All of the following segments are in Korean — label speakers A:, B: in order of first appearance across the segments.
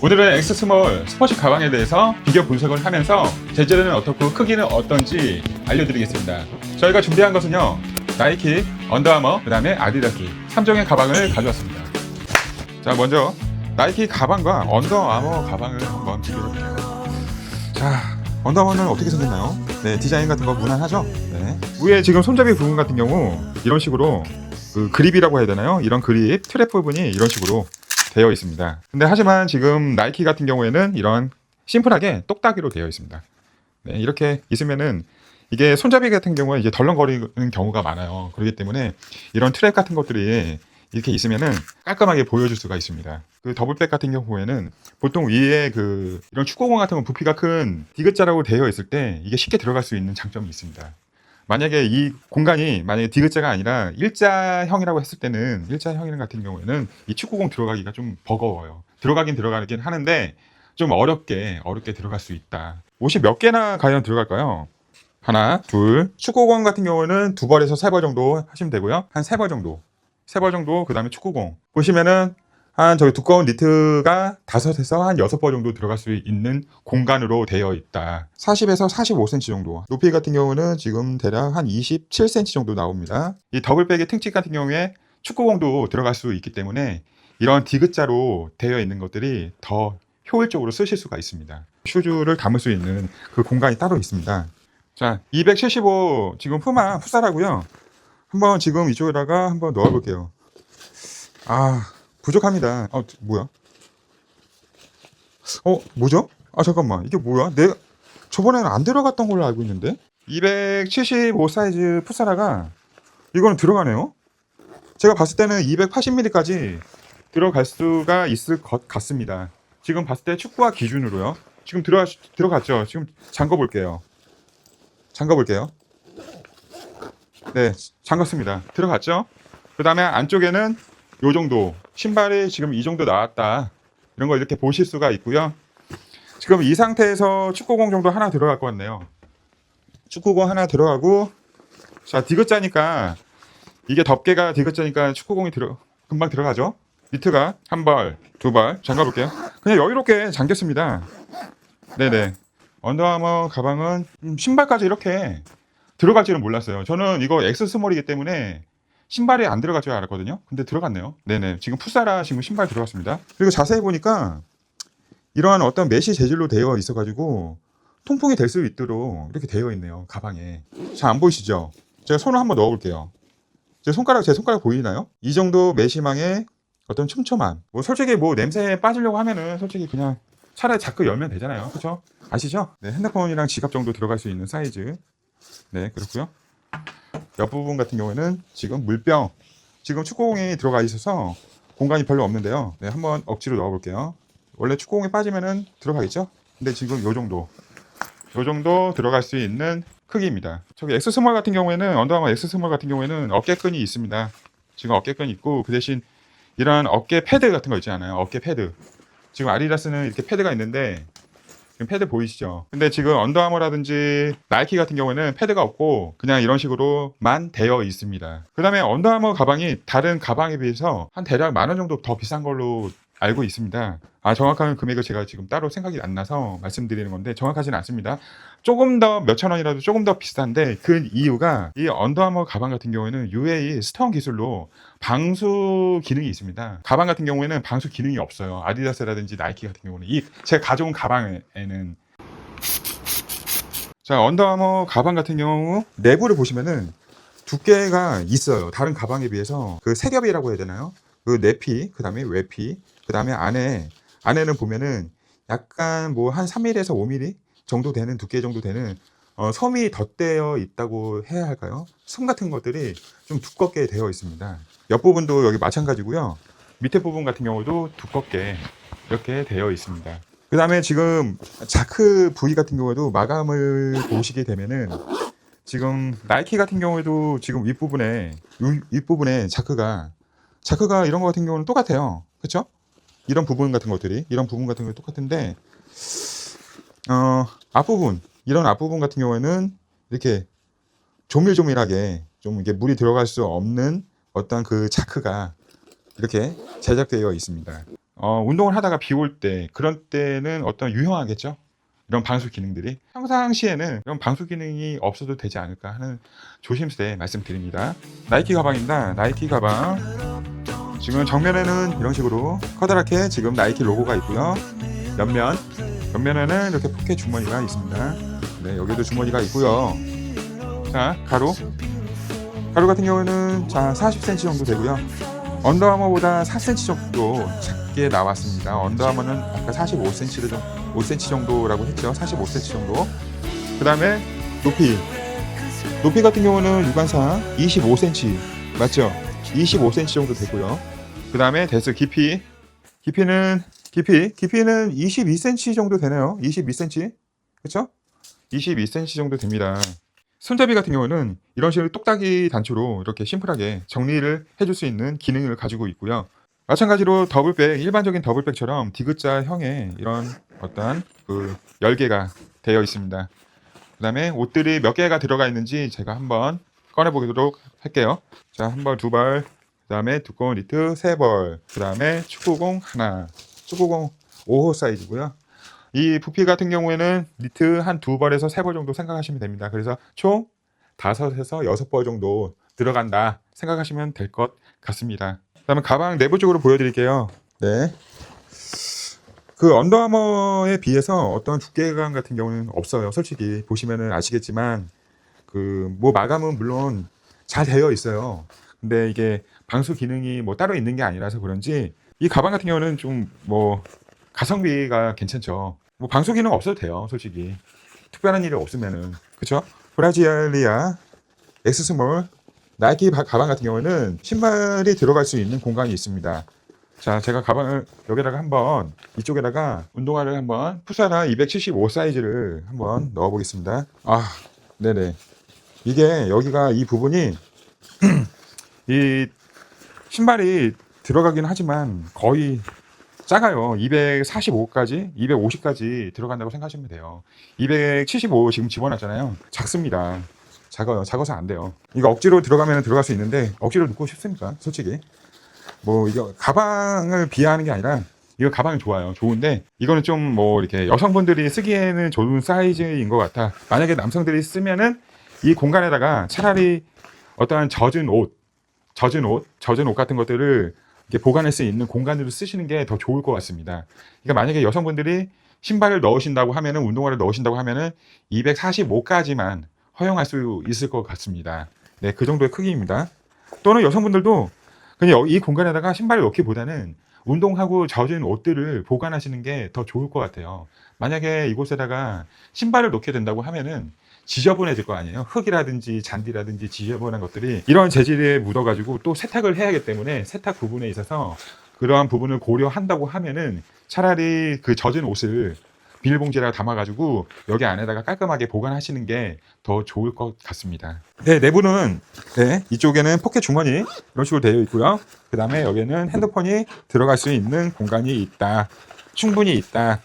A: 오늘은 엑스스몰 스포츠 가방에 대해서 비교 분석을 하면서 재질은 어떻고 크기는 어떤지 알려드리겠습니다. 저희가 준비한 것은요, 나이키, 언더아머, 그 다음에 아디다스 3종의 가방을 가져왔습니다. 자, 먼저 나이키 가방과 언더아머 가방을 한번 비교해볼게요. 자, 언더아머는 어떻게 생겼나요? 네, 디자인 같은 거 무난하죠? 네. 위에 지금 손잡이 부분 같은 경우 이런 식으로 그 그립이라고 해야 되나요? 이런 그립, 트랩 부분이 이런 식으로 되어 있습니다. 근데 하지만 지금 나이키 같은 경우에는 이런 심플하게 똑딱이로 되어 있습니다. 네, 이렇게 있으면은 이게 손잡이 같은 경우에 이제 덜렁거리는 경우가 많아요. 그렇기 때문에 이런 트랩 같은 것들이 이렇게 있으면은 깔끔하게 보여줄 수가 있습니다. 그 더블백 같은 경우에는 보통 위에 그 이런 축구공 같은 건 부피가 큰 디귿자라고 되어 있을 때 이게 쉽게 들어갈 수 있는 장점이 있습니다. 만약에 이 공간이 만약에 디귿자가 아니라 일자형이라고 했을 때는 일자형 같은 경우에는 이 축구공 들어가기가 좀 버거워요. 들어가긴 하는데 좀 어렵게 들어갈 수 있다. 옷이 몇 개나 과연 들어갈까요? 하나, 둘. 축구공 같은 경우는 2벌에서 3벌 정도 하시면 되고요. 한 3벌 정도. 3벌 정도, 그 다음에 축구공. 보시면은 한 저기 두꺼운 니트가 5에서 한 6벌 정도 들어갈 수 있는 공간으로 되어 있다. 40에서 45cm 정도. 높이 같은 경우는 지금 대략 한 27cm 정도 나옵니다. 이 더블백의 특징 같은 경우에 축구공도 들어갈 수 있기 때문에 이런 디귿자로 되어 있는 것들이 더 효율적으로 쓰실 수가 있습니다. 슈즈를 담을 수 있는 그 공간이 따로 있습니다. 자, 275 지금 푸마 풋살하고요. 한번 지금 이쪽에다가 한번 넣어볼게요. 아, 부족합니다. 뭐야? 뭐죠? 잠깐만. 이게 뭐야? 내가 저번에는 안 들어갔던 걸로 알고 있는데? 275 사이즈 풋사라가 이거는 들어가네요? 제가 봤을 때는 280mm까지 들어갈 수가 있을 것 같습니다. 지금 봤을 때 축구화 기준으로요. 지금 들어갔죠? 지금 잠궈볼게요. 네, 잠갔습니다. 들어갔죠? 그 다음에 안쪽에는 요 정도, 신발이 지금 이 정도 나왔다, 이런 거 이렇게 보실 수가 있고요. 지금 이 상태에서 축구공 정도 하나 들어갈 것 같네요. 축구공 하나 들어가고, 자, 디귿자니까 이게 덮개가 디귿자니까 축구공이 금방 들어가죠. 니트가 한 벌, 2벌 잠가볼게요. 그냥 여유롭게 잠겼습니다. 네네. 언더아머 가방은 신발까지 이렇게 들어갈지는 몰랐어요. 저는 이거 엑스 스몰이기 때문에 신발이 안 들어갈 줄 알았거든요. 근데 들어갔네요. 네네. 지금 풋사라 지금 신발 들어갔습니다. 그리고 자세히 보니까 이러한 어떤 메쉬 재질로 되어 있어가지고 통풍이 될 수 있도록 이렇게 되어 있네요. 가방에. 잘 안 보이시죠? 제가 손을 한번 넣어볼게요. 제 손가락 보이나요? 이 정도 메쉬망의 어떤 촘촘함. 뭐 솔직히 뭐 냄새 빠지려고 하면은 솔직히 그냥 차라리 자크 열면 되잖아요. 그렇죠? 아시죠? 네, 핸드폰이랑 지갑 정도 들어갈 수 있는 사이즈. 네, 그렇고요. 옆부분 같은 경우에는 지금 물병, 지금 축구공이 들어가 있어서 공간이 별로 없는데요. 네, 한번 억지로 넣어볼게요. 원래 축구공이 빠지면은 들어가겠죠? 근데 지금 요 정도 들어갈 수 있는 크기입니다. 저기 엑스스몰 같은 경우에는, 언더아머 엑스스몰 같은 경우에는 어깨끈이 있습니다. 지금 어깨끈이 있고, 그 대신 이런 어깨 패드 같은 거 있지 않아요? 어깨 패드. 지금 아디다스는 이렇게 패드가 있는데, 지금 패드 보이시죠? 근데 지금 언더아머라든지 나이키 같은 경우에는 패드가 없고 그냥 이런 식으로만 되어 있습니다. 그 다음에 언더아머 가방이 다른 가방에 비해서 한 대략 10,000원 정도 더 비싼 걸로 알고 있습니다. 정확한 금액을 제가 지금 따로 생각이 안 나서 말씀드리는 건데 정확하지는 않습니다. 조금 더 몇천 원이라도 조금 더 비싼데 그 이유가 이 언더아머 가방 같은 경우에는 UA 스톤 기술로 방수 기능이 있습니다. 가방 같은 경우에는 방수 기능이 없어요. 아디다스라든지 나이키 같은 경우는 제가 가져온 가방에는. 자, 언더아머 가방 같은 경우 내부를 보시면은 두께가 있어요. 다른 가방에 비해서 그 색엽이라고 해야 되나요? 그 내피, 그 다음에 외피, 그 다음에 안에는 보면은 약간 뭐 한 3mm에서 5mm 정도 되는 두께 정도 되는 솜이 덧대어 있다고 해야 할까요? 솜 같은 것들이 좀 두껍게 되어 있습니다. 옆부분도 여기 마찬가지고요. 밑에 부분 같은 경우도 두껍게 이렇게 되어 있습니다. 그 다음에 지금 자크 부위 같은 경우에도 마감을 보시게 되면은 지금 나이키 같은 경우에도 지금 윗부분에 자크가 이런 거 같은 경우는 똑같아요. 그렇죠? 이런 부분 같은 것들이 똑같은데 이런 앞부분 같은 경우에는 이렇게 조밀조밀하게 좀 이게 물이 들어갈 수 없는 어떤 그 자크가 이렇게 제작되어 있습니다. 운동을 하다가 비 올 때, 그런 때는 어떤 유용하겠죠? 이런 방수 기능들이. 평상시에는 이런 방수 기능이 없어도 되지 않을까 하는 조심스레 말씀드립니다. 나이키 가방입니다. 나이키 가방. 지금 정면에는 이런 식으로 커다랗게 지금 나이키 로고가 있고요. 옆면에는 이렇게 포켓 주머니가 있습니다. 네, 여기도 주머니가 있고요. 자, 가로 같은 경우는 자 40cm 정도 되고요. 언더아머보다 4cm 정도 작게 나왔습니다. 언더아머는 아까 5cm 정도라고 했죠. 45cm 정도. 그 다음에 높이 같은 경우는 육안상 25cm 맞죠? 25cm 정도 되고요. 그 다음에 데스 깊이는 22cm 정도 되네요. 22cm 그렇죠? 22cm 정도 됩니다. 손잡이 같은 경우는 이런 식으로 똑딱이 단추로 이렇게 심플하게 정리를 해줄 수 있는 기능을 가지고 있고요. 마찬가지로 더블백, 일반적인 더블백처럼 디귿자형의 이런 어떤 그 열개가 되어 있습니다. 그 다음에 옷들이 몇 개가 들어가 있는지 제가 한번 꺼내보도록 할게요. 자, 한 벌, 두 벌, 그 다음에 두꺼운 니트 세 벌, 그 다음에 축구공 하나, 축구공 5호 사이즈고요. 이 부피 같은 경우에는 니트 한 두 벌에서 세 벌 정도 생각하시면 됩니다. 그래서 총 5에서 6벌 정도 들어간다 생각하시면 될 것 같습니다. 그 다음에 가방 내부 쪽으로 보여드릴게요. 네. 그 언더아머에 비해서 어떤 두께감 같은 경우는 없어요. 솔직히 보시면은 아시겠지만 그 뭐 마감은 물론 잘 되어 있어요. 근데 이게 방수 기능이 뭐 따로 있는 게 아니라서 그런지 이 가방 같은 경우는 좀 뭐 가성비가 괜찮죠. 뭐 방수 기능 없어도 돼요. 솔직히 특별한 일이 없으면은 그쵸? 브라질리아 엑스 스몰 나이키 가방 같은 경우는 신발이 들어갈 수 있는 공간이 있습니다. 자, 제가 가방을 여기다가 한번 이쪽에다가 운동화를 한번 푸사라 275 사이즈를 한번 넣어 보겠습니다. 아, 네네. 이게 여기가 이 부분이 이 신발이 들어가긴 하지만 거의 작아요. 245까지, 250까지 들어간다고 생각하시면 돼요. 275 지금 집어놨잖아요. 작습니다. 작아요. 작아서 안 돼요. 이거 억지로 들어가면 들어갈 수 있는데 억지로 넣고 싶습니까? 솔직히. 뭐 이거 가방을 비하하는 게 아니라 이거 가방이 좋아요. 좋은데 이거는 좀 뭐 이렇게 여성분들이 쓰기에는 좋은 사이즈인 것 같아. 만약에 남성들이 쓰면은 이 공간에다가 차라리 어떠한 젖은 옷 같은 것들을 이렇게 보관할 수 있는 공간으로 쓰시는 게 더 좋을 것 같습니다. 그러니까 만약에 여성분들이 신발을 넣으신다고 하면은 운동화를 넣으신다고 하면은 245까지만 허용할 수 있을 것 같습니다. 네, 그 정도의 크기입니다. 또는 여성분들도 그냥 이 공간에다가 신발을 넣기보다는 운동하고 젖은 옷들을 보관하시는 게 더 좋을 것 같아요. 만약에 이곳에다가 신발을 넣게 된다고 하면은 지저분해질 거 아니에요. 흙이라든지 잔디라든지 지저분한 것들이 이런 재질에 묻어가지고 또 세탁을 해야 하기 때문에 세탁 부분에 있어서 그러한 부분을 고려한다고 하면은 차라리 그 젖은 옷을 비닐봉지에다가 담아가지고 여기 안에다가 깔끔하게 보관하시는 게 더 좋을 것 같습니다. 네, 내부는 네, 이쪽에는 포켓 주머니 이런 식으로 되어 있고요. 그 다음에 여기는 핸드폰이 들어갈 수 있는 공간이 있다. 충분히 있다.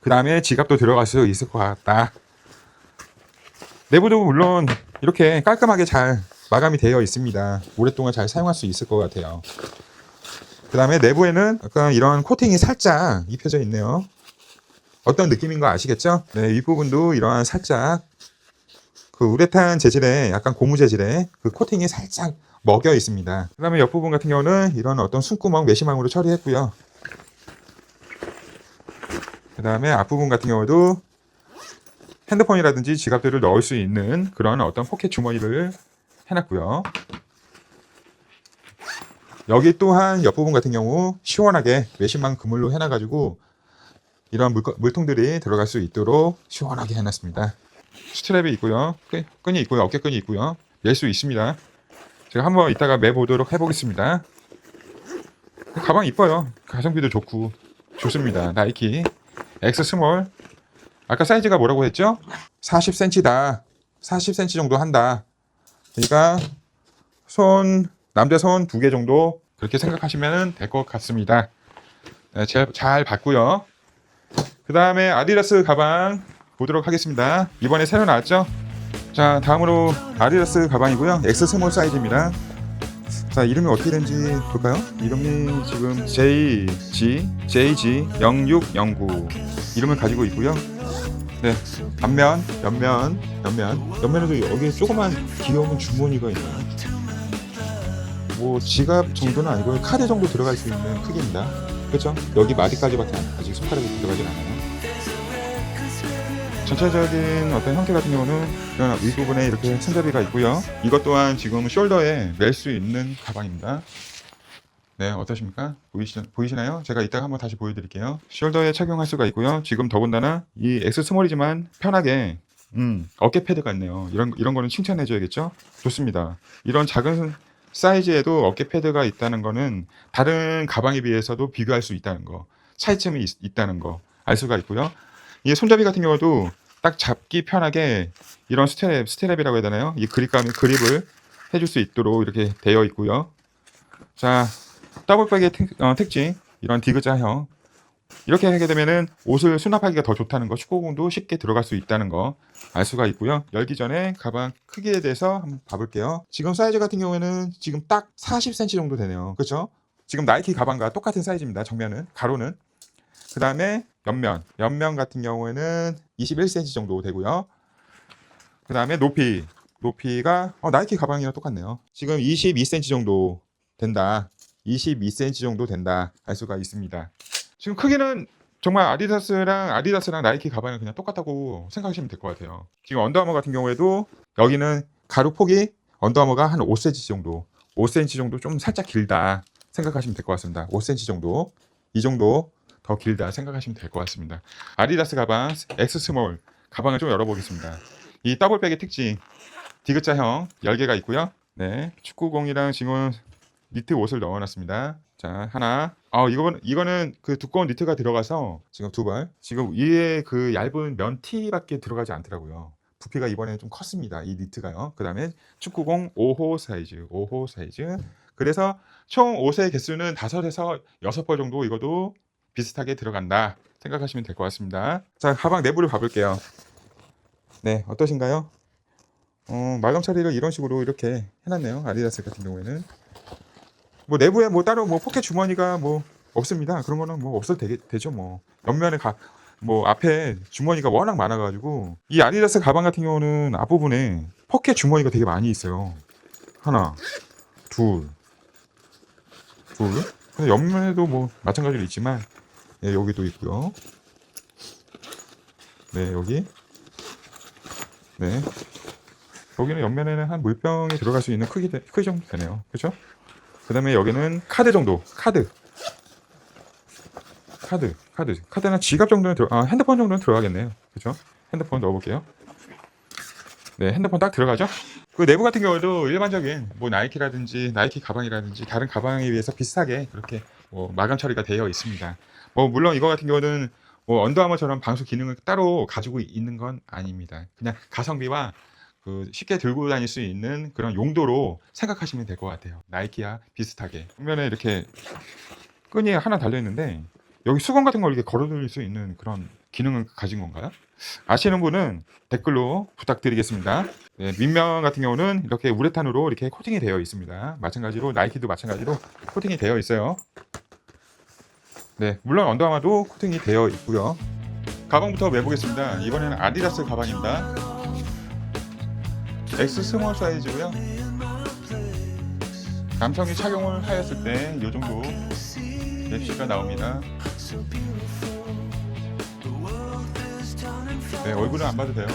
A: 그 다음에 지갑도 들어갈 수 있을 것 같다. 내부도 물론 이렇게 깔끔하게 잘 마감이 되어 있습니다. 오랫동안 잘 사용할 수 있을 것 같아요. 그 다음에 내부에는 약간 이런 코팅이 살짝 입혀져 있네요. 어떤 느낌인 거 아시겠죠? 네, 윗부분도 이러한 살짝 그 우레탄 재질의 약간 고무 재질의 그 코팅이 살짝 먹여 있습니다. 그 다음에 옆부분 같은 경우는 이런 어떤 숨구멍 메쉬망으로 처리했고요. 그 다음에 앞부분 같은 경우도 핸드폰이라든지 지갑들을 넣을 수 있는 그런 어떤 포켓 주머니를 해놨고요. 여기 또한 옆부분 같은 경우 시원하게 메쉬망 그물로 해놔가지고 이런 물통들이 들어갈 수 있도록 시원하게 해놨습니다. 스트랩이 있고요. 끈이 있고요. 어깨끈이 있고요. 멜 수 있습니다. 제가 한번 이따가 매보도록 해보겠습니다. 가방 이뻐요. 가성비도 좋고 좋습니다. 나이키 엑스 스몰. 아까 사이즈가 뭐라고 했죠? 40cm다. 40cm 정도 한다. 그러니까 남자 손 2개 정도 그렇게 생각하시면 될 것 같습니다. 네, 잘 봤고요. 그 다음에 아디다스 가방 보도록 하겠습니다. 이번에 새로 나왔죠? 자, 다음으로 아디다스 가방이고요. 엑스 스몰 사이즈입니다. 자, 이름이 어떻게 되는지 볼까요? 이름이 지금 JG0609 이름을 가지고 있고요. 네, 옆면에도 여기 조그만 귀여운 주머니가 있네요. 뭐 지갑 정도는 아니고 카드 정도 들어갈 수 있는 크기입니다. 그렇죠? 여기 마디까지밖에 아직 손가락이 들어가진 않아요. 전체적인 어떤 형태 같은 경우는 이런 윗부분에 이렇게 손잡이가 있고요. 이것 또한 지금 숄더에 멜 수 있는 가방입니다. 네, 어떠십니까? 보이시나요? 제가 이따가 한번 다시 보여드릴게요. 숄더에 착용할 수가 있고요. 지금 더군다나 이 X 스몰이지만 편하게 어깨 패드가 있네요. 이런 거는 칭찬해줘야겠죠? 좋습니다. 이런 작은 사이즈에도 어깨 패드가 있다는 거는 다른 가방에 비해서도 비교할 수 있다는 거, 차이점이 있다는 거 알 수가 있고요. 이 손잡이 같은 경우도 딱 잡기 편하게 이런 스트랩이라고 해야 되나요? 이 그립을 해줄 수 있도록 이렇게 되어 있고요. 자, 더블백의 특징, 이런 디귿자형. 이렇게 하게 되면은 옷을 수납하기가 더 좋다는 거, 축구공도 쉽게 들어갈 수 있다는 거 알 수가 있고요. 열기 전에 가방 크기에 대해서 한번 봐볼게요. 지금 사이즈 같은 경우에는 지금 딱 40cm 정도 되네요. 그렇죠? 지금 나이키 가방과 똑같은 사이즈입니다. 정면은, 가로는. 그 다음에 옆면 같은 경우에는 21cm 정도 되고요. 그 다음에 높이가 나이키 가방이랑 똑같네요. 지금 22cm 정도 된다. 22cm 정도 된다. 알 수가 있습니다. 지금 크기는 정말 아디다스랑 나이키 가방은 그냥 똑같다고 생각하시면 될 것 같아요. 지금 언더아머 같은 경우에도 여기는 가로 폭이 언더아머가 한 5cm 정도, 5cm 정도 좀 살짝 길다 생각하시면 될 것 같습니다. 5cm 정도, 이 정도 더 길다 생각하시면 될 것 같습니다. 아디다스 가방 X 스몰 가방을 좀 열어보겠습니다. 이 더블백의 특징, 디귿자형 10개가 있고요. 네, 축구공이랑 지금 니트 옷을 넣어놨습니다. 자, 하나. 이거는 그 두꺼운 니트가 들어가서 지금 두 벌. 지금 위에 그 얇은 면 티밖에 들어가지 않더라고요. 부피가 이번에 좀 컸습니다. 이 니트가요. 그 다음에 축구공 5호 사이즈. 그래서 총 옷의 개수는 5에서 6벌 정도 이것도 비슷하게 들어간다 생각하시면 될 것 같습니다. 자, 가방 내부를 봐볼게요. 네, 어떠신가요? 마감 처리를 이런 식으로 이렇게 해놨네요. 아디다스 같은 경우에는. 뭐 내부에 뭐 따로 뭐 포켓 주머니가 뭐 없습니다. 그런 거는 뭐 없어도 되죠. 뭐 옆면에 뭐 앞에 주머니가 워낙 많아가지고 이 아디다스 가방 같은 경우는 앞부분에 포켓 주머니가 되게 많이 있어요. 하나, 둘. 근데 옆면에도 뭐 마찬가지로 있지만 네, 여기도 있고요. 네, 여기. 네. 여기는 옆면에는 한 물병이 들어갈 수 있는 크기 정도 되네요. 그렇죠? 그 다음에 여기는 카드 정도. 카드는 지갑 정도는 핸드폰 정도는 들어가겠네요. 그렇죠? 핸드폰 넣어볼게요. 네, 핸드폰 딱 들어가죠? 그 내부 같은 경우도 일반적인 뭐 나이키 가방이라든지 다른 가방에 비해서 비슷하게 그렇게 뭐 마감 처리가 되어 있습니다. 뭐 물론 이거 같은 경우는 뭐 언더아머처럼 방수 기능을 따로 가지고 있는 건 아닙니다. 그냥 가성비와 그 쉽게 들고 다닐 수 있는 그런 용도로 생각하시면 될 것 같아요. 나이키와 비슷하게. 보면은 이렇게 끈이 하나 달려 있는데 여기 수건 같은 걸 이렇게 걸어둘 수 있는 그런 기능을 가진 건가요? 아시는 분은 댓글로 부탁드리겠습니다. 네, 밑면 같은 경우는 이렇게 우레탄으로 이렇게 코팅이 되어 있습니다. 마찬가지로 나이키도 마찬가지로 코팅이 되어 있어요. 네, 물론 언더아머도 코팅이 되어 있고요. 가방부터 매보겠습니다. 이번에는 아디다스 가방입니다. X 스몰 사이즈고요. 남성이 착용을 하였을 때 이 정도 맵시가 나옵니다. 네, 얼굴은 안 봐도 돼요.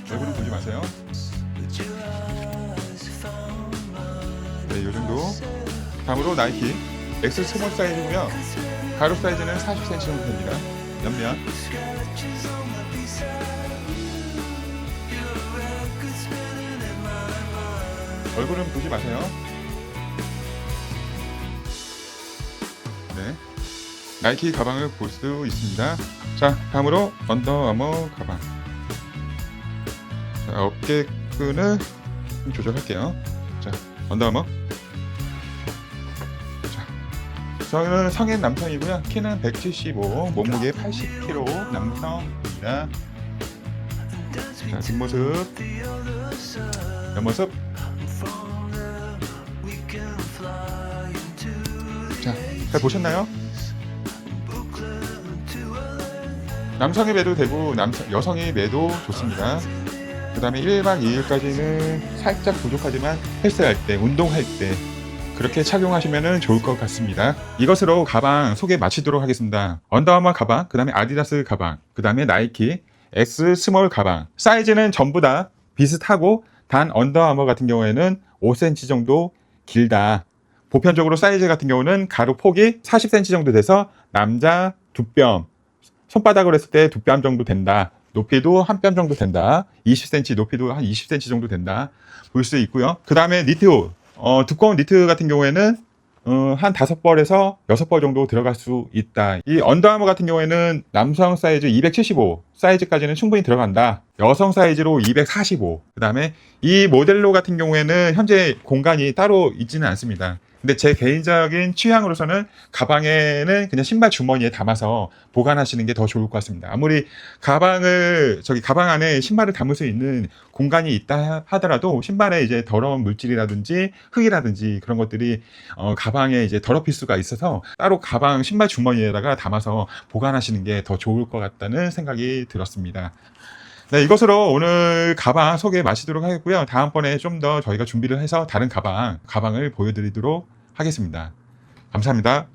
A: 얼굴은 보지 마세요. 네, 이 정도. 다음으로 나이키 X 스몰 사이즈고요. 가로 사이즈는 40cm 정도 됩니다. 옆면. 얼굴은 보지 마세요. 네, 나이키 가방을 볼 수 있습니다. 자, 다음으로 언더아머 가방. 자, 어깨끈을 좀 조절할게요. 자, 언더아머. 자, 저는 성인 남성이고요. 키는 175, 몸무게 80kg 남성입니다. 자, 뒷모습, 옆모습. 잘 보셨나요? 남성이 매도 되고 여성이 매도 좋습니다. 그 다음에 1박 2일까지는 살짝 부족하지만 헬스할 때, 운동할 때 그렇게 착용하시면 좋을 것 같습니다. 이것으로 가방 소개 마치도록 하겠습니다. 언더아머 가방, 그 다음에 아디다스 가방, 그 다음에 나이키 X 스몰 가방. 사이즈는 전부 다 비슷하고 단 언더아머 같은 경우에는 5cm 정도 길다. 보편적으로 사이즈 같은 경우는 가로 폭이 40cm 정도 돼서 남자 2뼘, 손바닥으로 했을 때 2뼘 정도 된다. 높이도 1뼘 정도 된다. 20cm, 높이도 한 20cm 정도 된다. 볼 수 있고요. 그 다음에 니트 옷. 두꺼운 니트 같은 경우에는 한 5벌에서 6벌 정도 들어갈 수 있다. 이 언더아머 같은 경우에는 남성 사이즈 275 사이즈까지는 충분히 들어간다. 여성 사이즈로 245. 그 다음에 이 모델로 같은 경우에는 현재 공간이 따로 있지는 않습니다. 근데 제 개인적인 취향으로서는 가방에는 그냥 신발 주머니에 담아서 보관하시는 게 더 좋을 것 같습니다. 아무리 가방 안에 신발을 담을 수 있는 공간이 있다 하더라도 신발에 이제 더러운 물질이라든지 흙이라든지 그런 것들이 가방에 이제 더럽힐 수가 있어서 따로 가방 신발 주머니에다가 담아서 보관하시는 게 더 좋을 것 같다는 생각이 들었습니다. 네, 이것으로 오늘 가방 소개 마치도록 하겠고요. 다음번에 좀 더 저희가 준비를 해서 다른 가방을 보여드리도록 하겠습니다. 감사합니다.